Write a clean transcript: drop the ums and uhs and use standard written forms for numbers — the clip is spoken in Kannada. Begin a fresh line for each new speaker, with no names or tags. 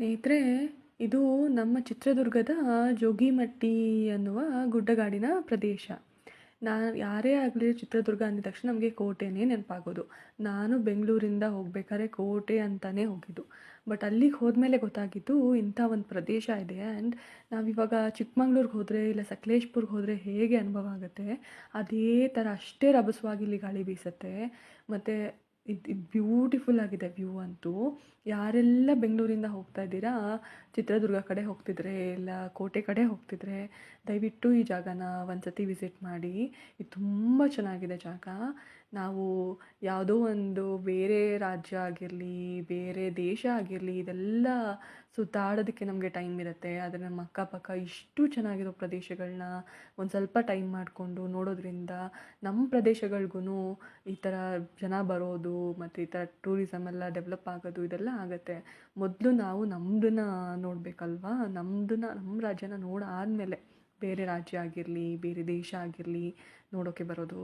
ಸ್ನೇಹಿತರೆ, ಇದು ನಮ್ಮ ಚಿತ್ರದುರ್ಗದ ಜೋಗಿಮಟ್ಟಿ ಅನ್ನುವ ಗುಡ್ಡಗಾಡಿನ ಪ್ರದೇಶ. ಯಾರೇ ಆಗಲಿ ಚಿತ್ರದುರ್ಗ ಅಂದಿದ ತಕ್ಷಣ ನಮಗೆ ಕೋಟೆನೇ ನೆನಪಾಗೋದು. ನಾನು ಬೆಂಗಳೂರಿಂದ ಹೋಗ್ಬೇಕಾದ್ರೆ ಕೋಟೆ ಅಂತಲೇ ಹೋಗಿದ್ದು. ಬಟ್ ಅಲ್ಲಿಗೆ ಹೋದ್ಮೇಲೆ ಗೊತ್ತಾಗಿದ್ದು ಇಂಥ ಒಂದು ಪ್ರದೇಶ ಇದೆ. ಆ್ಯಂಡ್ ನಾವಿವಾಗ ಚಿಕ್ಕಮಂಗ್ಳೂರಿಗೆ ಹೋದರೆ ಇಲ್ಲ ಸಕಲೇಶ್ಪುರ್ಗೆ ಹೋದರೆ ಹೇಗೆ ಅನುಭವ ಆಗುತ್ತೆ, ಅದೇ ಥರ ಅಷ್ಟೇ ರಭಸವಾಗಿ ಇಲ್ಲಿ ಗಾಳಿ ಬೀಸುತ್ತೆ. ಮತ್ತು ಇದು ಬ್ಯೂಟಿಫುಲ್ ಆಗಿದೆ ವ್ಯೂ ಅಂತೂ. ಯಾರೆಲ್ಲ ಬೆಂಗಳೂರಿಂದ ಹೋಗ್ತಾ ಇದ್ದೀರಾ, ಚಿತ್ರದುರ್ಗ ಕಡೆ ಹೋಗ್ತಿದ್ರೆ ಇಲ್ಲ ಕೋಟೆ ಕಡೆ ಹೋಗ್ತಿದ್ರೆ ದಯವಿಟ್ಟು ಈ ಜಾಗನ ಒಂದು ಸತಿ ವಿಸಿಟ್ ಮಾಡಿ. ಇದು ತುಂಬ ಚೆನ್ನಾಗಿದೆ ಜಾಗ. ನಾವು ಯಾವುದೋ ಒಂದು ಬೇರೆ ರಾಜ್ಯ ಆಗಿರಲಿ, ಬೇರೆ ದೇಶ ಆಗಿರಲಿ, ಇದೆಲ್ಲ ಸುತ್ತಾಡೋದಕ್ಕೆ ನಮಗೆ ಟೈಮ್ ಇರುತ್ತೆ. ಆದರೆ ನಮ್ಮ ಅಕ್ಕಪಕ್ಕ ಇಷ್ಟು ಚೆನ್ನಾಗಿರೋ ಪ್ರದೇಶಗಳನ್ನ ಒಂದು ಸ್ವಲ್ಪ ಟೈಮ್ ಮಾಡಿಕೊಂಡು ನೋಡೋದ್ರಿಂದ ನಮ್ಮ ಪ್ರದೇಶಗಳ್ಗೂ ಈ ಥರ ಜನ ಬರೋದು ಮತ್ತು ಈ ಥರ ಟೂರಿಸಮ್ ಎಲ್ಲ ಡೆವಲಪ್ ಆಗೋದು ಇದೆಲ್ಲ ಆಗುತ್ತೆ. ಮೊದಲು ನಾವು ನಮ್ಮದನ್ನ ನೋಡಬೇಕಲ್ವಾ, ನಮ್ಮ ರಾಜ್ಯನ ನೋಡಾದಮೇಲೆ ಬೇರೆ ರಾಜ್ಯ ಆಗಿರಲಿ, ಬೇರೆ ದೇಶ ಆಗಿರಲಿ ನೋಡೋಕ್ಕೆ ಬರೋದು.